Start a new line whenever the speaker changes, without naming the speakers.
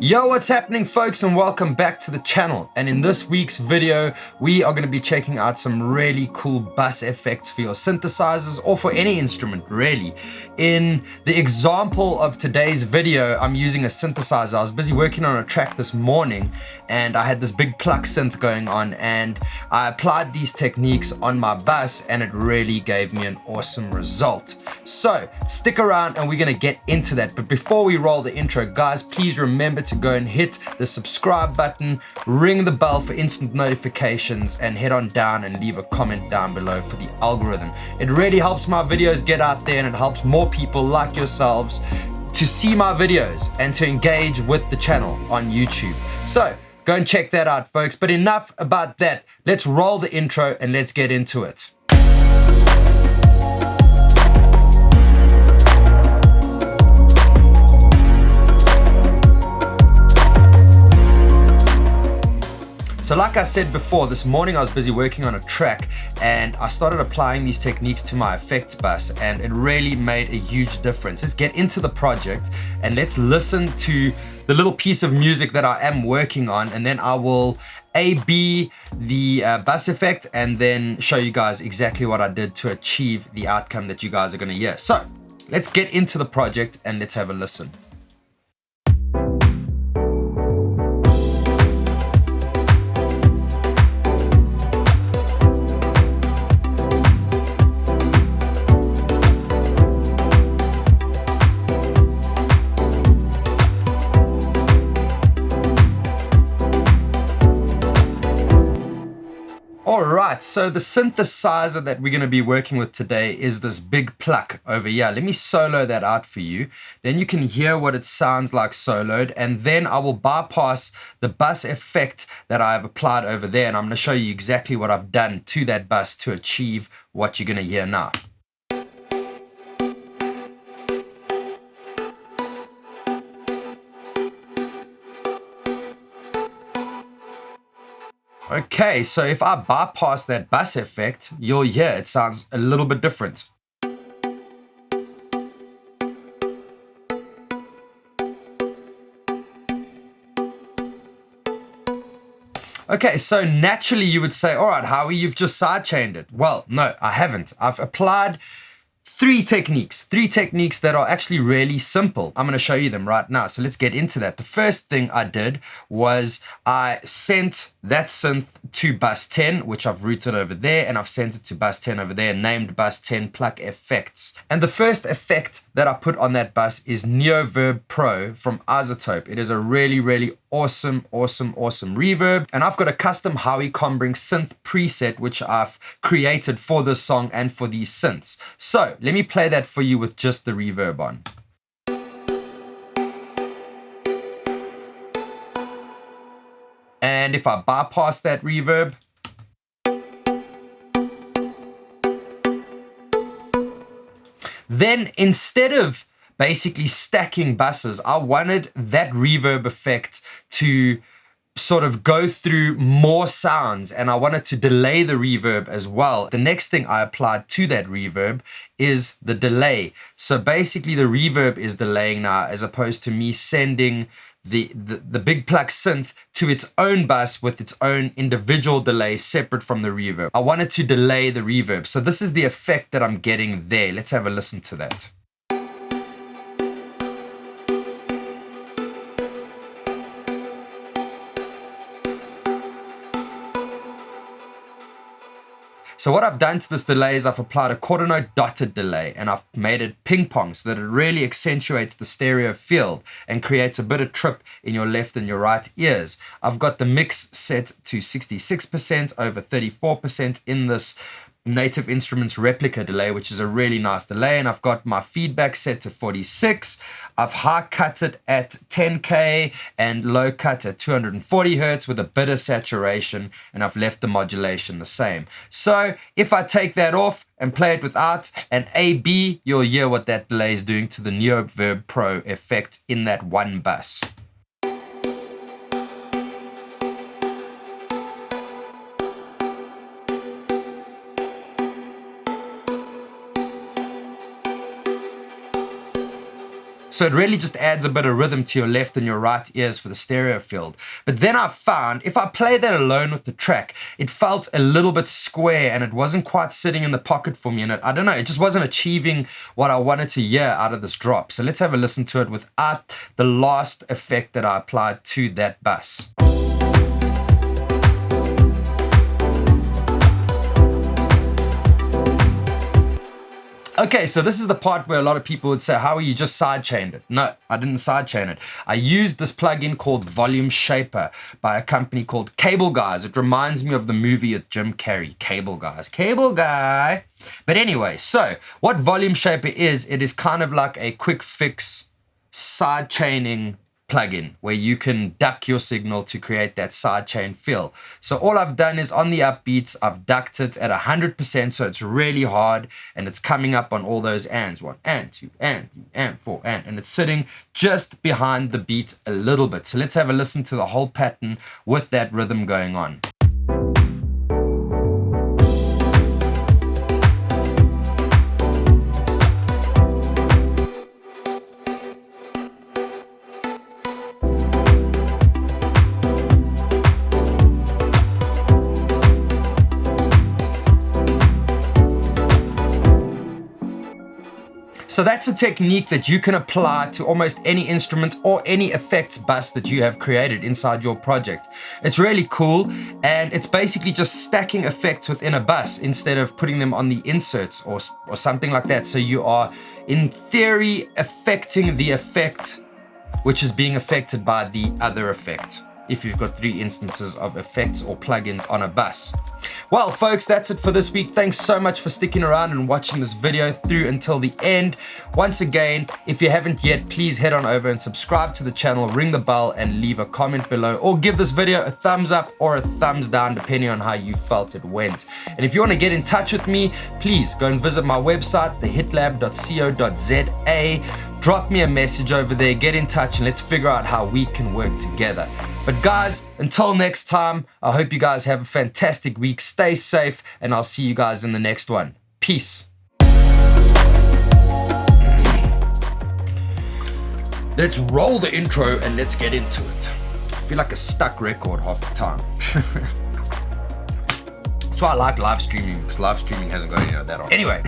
Yo, what's happening folks, and welcome back to the channel. And in this week's video we are going to be checking out some really cool bus effects for your synthesizers or for any instrument really. In the example of today's video, I'm using a synthesizer. I was busy working on a track this morning and I had this big pluck synth going on, and I applied these techniques on my bus and it really gave me an awesome result. So stick around and we're going to get into that. But before we roll the intro, guys, please remember to go and hit the subscribe button, ring the bell for instant notifications, and head on down and leave a comment down below for the algorithm. It really helps my videos get out there, and it helps more people like yourselves to see my videos and to engage with the channel on YouTube. So go and check that out, folks. But enough about that. Let's roll the intro and let's get into it. So like I said before, this morning I was busy working on a track and I started applying these techniques to my effects bus, and it really made a huge difference. Let's get into the project and let's listen to the little piece of music that I am working on, and then I will A/B the bus effect and then show you guys exactly what I did to achieve the outcome that you guys are going to hear. So let's get into the project and let's have a listen. Alright, so the synthesizer that we're going to be working with today is this big pluck over here. Let me solo that out for you. Then you can hear what it sounds like soloed, and then I will bypass the bus effect that I've applied over there, and I'm going to show you exactly what I've done to that bus to achieve what you're going to hear now. Okay, so if I bypass that bus effect, you'll hear it sounds a little bit different. Okay, so naturally you would say, all right, Howie, you've just sidechained it. Well, no, I haven't. I've applied three techniques that are actually really simple. I'm going to show you them right now. So let's get into that. The first thing I did was I sent that synth to bus 10, which I've routed over there, and I've sent it to bus 10 over there, named bus 10 pluck effects. And the first effect that I put on that bus is Reverb Pro from iZotope. It is a really awesome reverb, and I've got a custom Howie Combring synth preset which I've created for this song and for these synths. So let me play that for you with just the reverb on. And if I bypass that reverb, then instead of basically stacking buses, I wanted that reverb effect to sort of go through more sounds, and I wanted to delay the reverb as well. The next thing I applied to that reverb is the delay. So basically the reverb is delaying now, as opposed to me sending the big pluck synth to its own bus with its own individual delay separate from the reverb. I wanted to delay the reverb. So this is the effect that I'm getting there. Let's have a listen to that. So what I've done to this delay is I've applied a quarter note dotted delay, and I've made it ping pong so that it really accentuates the stereo field and creates a bit of trip in your left and your right ears. I've got the mix set to 66% over 34% in this Native Instruments replica delay, which is a really nice delay, and I've got my feedback set to 46. I've high cut it at 10K and low cut at 240 Hertz with a bit of saturation, and I've left the modulation the same. So if I take that off and play it without an A/B, you'll hear what that delay is doing to the Reverb Pro effect in that one bus. So it really just adds a bit of rhythm to your left and your right ears for the stereo field. But then I found if I play that alone with the track, it felt a little bit square and it wasn't quite sitting in the pocket for me. And I don't know, it just wasn't achieving what I wanted to hear out of this drop. So let's have a listen to it without the last effect that I applied to that bass. Okay, so this is the part where a lot of people would say, Howie, you just sidechained it. No, I didn't sidechain it. I used this plugin called Volume Shaper by a company called Cable Guys. It reminds me of the movie with Jim Carrey, Cable Guys. Cable Guy. But anyway, so what Volume Shaper is, it is kind of like a quick fix sidechaining plugin where you can duck your signal to create that sidechain feel. So all I've done is on the upbeats, I've ducked it at 100%, so it's really hard and it's coming up on all those ands. 1 and 2 and 3 and 4 and it's sitting just behind the beat a little bit. So let's have a listen to the whole pattern with that rhythm going on. So that's a technique that you can apply to almost any instrument or any effects bus that you have created inside your project. It's really cool, and it's basically just stacking effects within a bus instead of putting them on the inserts or something like that. So you are, in theory, affecting the effect which is being affected by the other effect, if you've got 3 instances of effects or plugins on a bus. Well, folks, that's it for this week. Thanks so much for sticking around and watching this video through until the end. Once again, if you haven't yet, please head on over and subscribe to the channel, ring the bell, and leave a comment below, or give this video a thumbs up or a thumbs down, depending on how you felt it went. And if you want to get in touch with me, please go and visit my website, thehitlab.co.za. Drop me a message over there, get in touch, and let's figure out how we can work together. But guys, until next time, I hope you guys have a fantastic week. Stay safe, and I'll see you guys in the next one. Peace. Let's roll the intro and let's get into it. I feel like a stuck record half the time. That's why I like live streaming, because live streaming hasn't got any of that on. Anyway.